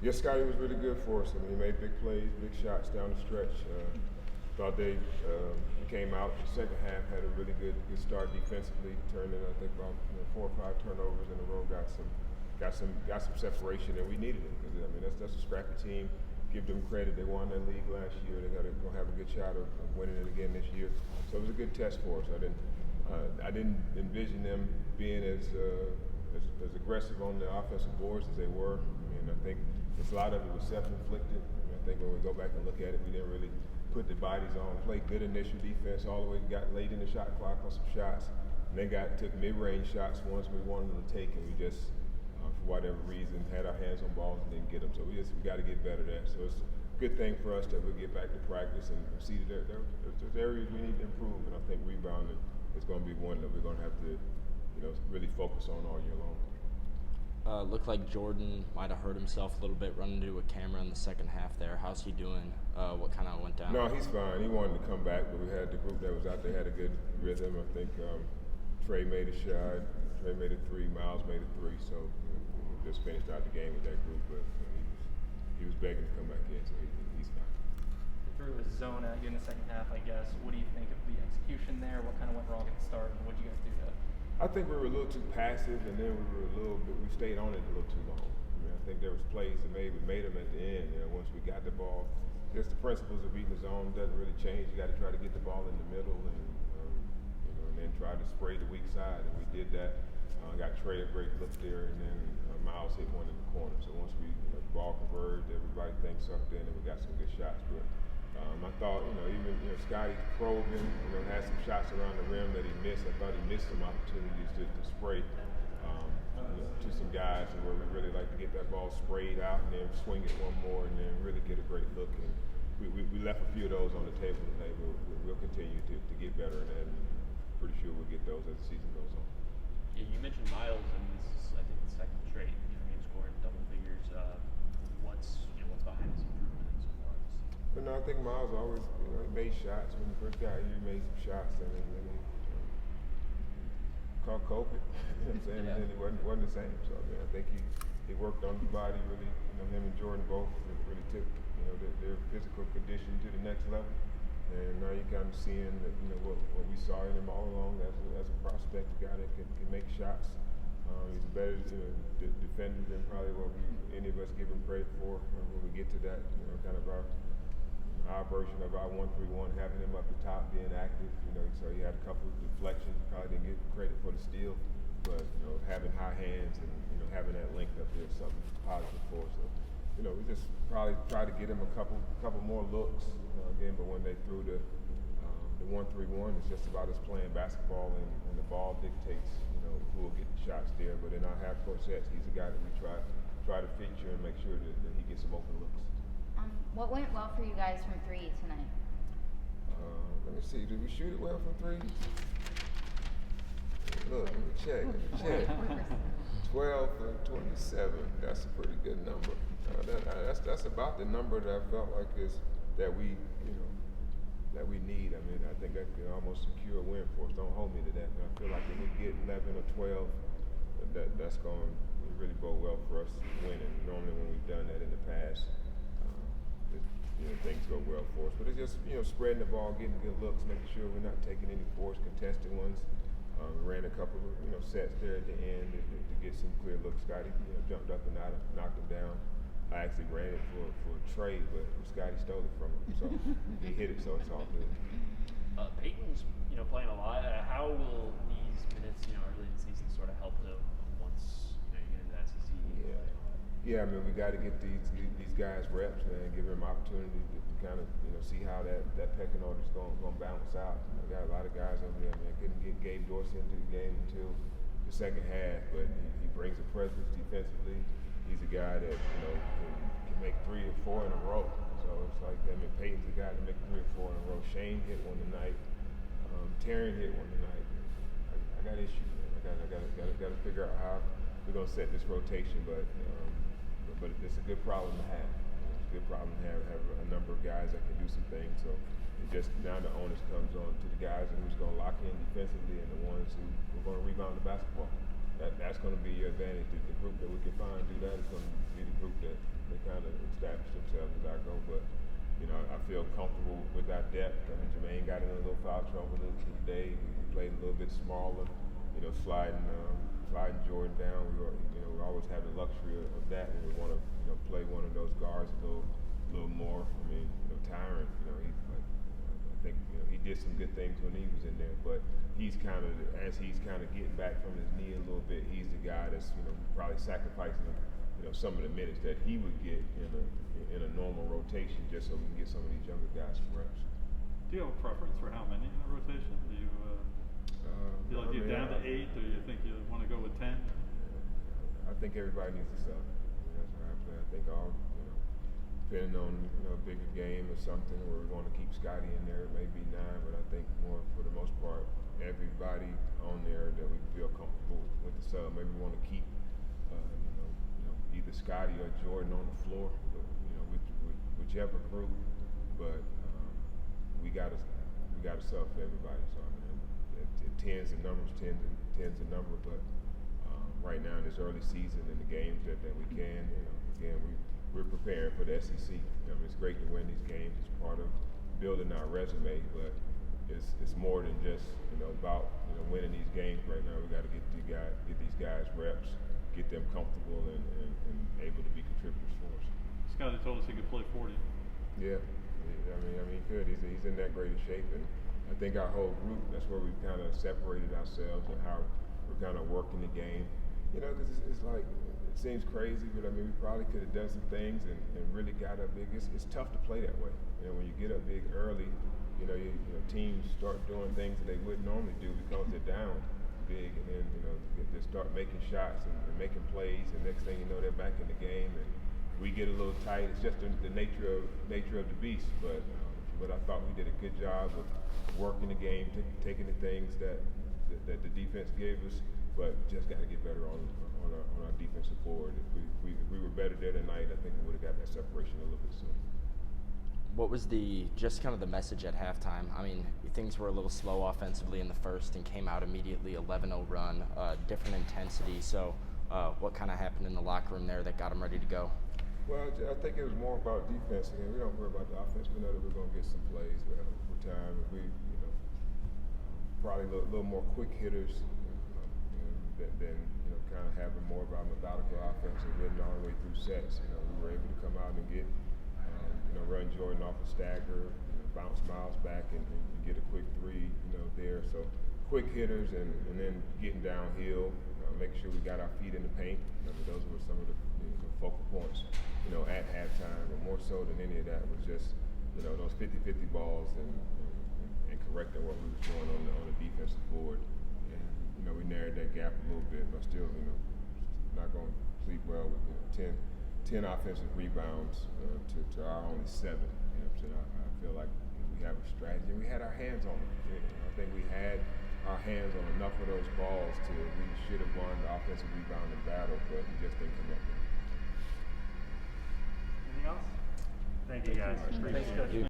Yes, Scotty was really good for us. I mean, he made big plays, big shots down the stretch. Thought they came out the second half, had a really good start defensively, turned in I think about 4 or 5 turnovers in a row, got some separation, and we needed it because I mean that's a scrappy team. Give them credit; they won that league last year. They gonna have a good shot of winning it again this year. So it was a good test for us. I didn't envision them being as aggressive on the offensive boards as they were. I mean, I think a lot of it was self-inflicted. I think when we go back and look at it, we didn't really put the bodies on, played good initial defense all the way, got late in the shot clock on some shots, and they took mid-range shots once we wanted them to take, and we just, for whatever reason, had our hands on balls and didn't get them. So we got to get better there. So it's a good thing for us that we'll get back to practice and see that there's areas we need to improve, and I think rebounding is going to be one that we're going to have to, really focus on all year long. Looked like Jordan might have hurt himself a little bit running into a camera in the second half there. How's he doing? What kind of went down? No, he's fine. He wanted to come back, but we had the group that was out there had a good rhythm. I think Trey made a shot. Trey made a 3. Miles made a 3. So we just finished out the game with that group, but he was begging to come back in, so he's fine. Threw a zone at you in the second half, I guess. What do you think of the execution there? What kind of went wrong at the start, and what did you guys do to? I think we were a little too passive, and then we stayed on it a little too long. I mean, I think there was plays that we made them at the end. Once we got the ball, just the principles of beating the zone doesn't really change. You got to try to get the ball in the middle, and then try to spray the weak side, and we did that. Got Trey a great look there, and then Miles hit one in the corner. So once the ball converged, everybody thinks sucked in, and we got some good shots. But I thought, even Scotty probing, had some shots around the rim that he missed. I thought he missed some opportunities to spray to some guys where we really like to get that ball sprayed out and then swing it one more and then really get a great look. And we left a few of those on the table today. We'll continue to get better in that. And pretty sure we'll get those as the season goes on. Yeah, you mentioned Miles, and this is, I think, the second straight game scoring double figures. What's behind his improvement so far this season? But no, I think Miles always, he made shots. When he first got here, he made some shots, and then he caught COVID. You know what I'm saying? Yeah. And then he wasn't the same. So I think he worked on the body really. Him and Jordan both really took their physical condition to the next level. And now you're kind of seeing that, what we saw in him all along as a prospect, a guy that can make shots. He's a better defender than probably what any of us give him credit for when we get to that. Kind of our version of our 1-3-1, having him up the top, being active. So he had a couple of deflections. Probably didn't get credit for the steal, but having high hands and having that length up there is something positive for us. So, we just probably try to get him a couple more looks again. But when they threw the 1-3-1, it's just about us playing basketball, and the ball dictates who will get the shots there. But in our half-court sets, he's a guy that we try to feature and make sure that he gets some open looks. What went well for you guys from 3 tonight? Let me see. Did we shoot it well from 3? Look, let me check. 12 for 27. That's a pretty good number. That's about the number that I felt like that we need. I mean, I think that could almost secure a win for us. Don't hold me to that. But I feel like if we get 11 or 12, that's going to really bode well for us winning. Normally, when we've done that in the past, things go well for us. But it's just spreading the ball, getting good looks, making sure we're not taking any forced contested ones. We ran a couple of sets there at the end to get some clear looks. Scotty jumped up and knocked him down. I actually ran it for Trey, but Scotty stole it from him, so he hit it, so it's all good. Peyton's playing a lot. How will these minutes early in the season sort of help him once you get into that SEC? Yeah. I mean, we got to get these guys reps, man. Give them opportunity to kind of see how that pecking order is going to balance out. We got a lot of guys over there, man. Couldn't get Gabe Dorsey into the game until the second half, but he brings a presence defensively. He's a guy that can make 3 or 4 in a row. So it's like Peyton's the guy to make 3 or 4 in a row. Shane hit one tonight. Taryn hit one tonight. I got issues, man. I got to figure out how we're gonna set this rotation, but it's a good problem to have. It's a good problem to have a number of guys that can do some things. So it just now the onus comes on to the guys who's gonna lock in defensively and the ones who are gonna rebound the basketball. That's going to be your advantage. The group that we can find do that is going to be the group that kind of establish themselves as I go. But you know, I feel comfortable with our depth. I mean, Jermaine got in a little foul trouble today. We played a little bit smaller. You know, sliding Jordan down. We always have the luxury of that when we want to play one of those guards a little more. I mean, Tyron, I think he did some good things when he was in there, but he's kind of getting back from his knee a little bit. He's the guy that's probably sacrificing some of the minutes that he would get in a normal rotation just so we can get some of these younger guys some reps. Do you have a preference for how many in the rotation? Do you feel like you're down to 8, or you think you want to go with 10? I think everybody needs to sub. That's what I play. I think all, depending on a bigger game or something, where we want to keep Scotty in there, maybe 9, but I think more for the most part, everybody on there that we feel comfortable with the sub. Maybe we want to keep, either Scotty or Jordan on the floor, but, whichever group. But we got to sub for everybody. So I mean, it tends the numbers tends the number, but right now in this early season and the games that we can, again we're preparing for the SEC. It's great to win these games. It's part of building our resume, but it's more than just about winning these games. Right now we got to get these guys reps, get them comfortable and able to be contributors for us. Scotty told us he could play 40. Yeah, I mean he could. He's in that great of shape, and I think our whole group, that's where we've kind of separated ourselves and how we're kind of working the game. Because it's like, it seems crazy, but I mean, we probably could have done some things and really got up big. It's tough to play that way. When you get up big early, teams start doing things that they wouldn't normally do because they're down big, and then they start making shots and making plays, and next thing you know, they're back in the game, and we get a little tight. It's just the nature of the beast. But I thought we did a good job of working the game, taking the things that the defense gave us, but just got to get better on our defensive board. If we were better there tonight, I think we would have got that separation a little bit sooner. What was just kind of the message at halftime? I mean, things were a little slow offensively in the first and came out immediately, 11-0 run, different intensity. So what kind of happened in the locker room there that got them ready to go? Well, I think it was more about defense. Again, we don't worry about the offense. We know that we're going to get some plays over time. We, probably a little more quick hitters than kind of having more of our methodical offense and getting all the way through sets. We were able to come out and get, run Jordan off a stagger, bounce Miles back and get a quick 3, there. So quick hitters and then getting downhill, making sure we got our feet in the paint. Those were some of the focal points, at halftime. But more so than any of that was just, those 50-50 balls and correcting what we was doing on the defensive board. And, we narrowed that gap a little bit, but still, not going to sleep well with 10 offensive rebounds to our only 7. So I feel like we have a strategy. We had our hands on it. I think we had our hands on enough of those balls to we should have won the offensive rebounding battle, but we just didn't connect them. Anything else? Thank you guys. Thanks, Coach.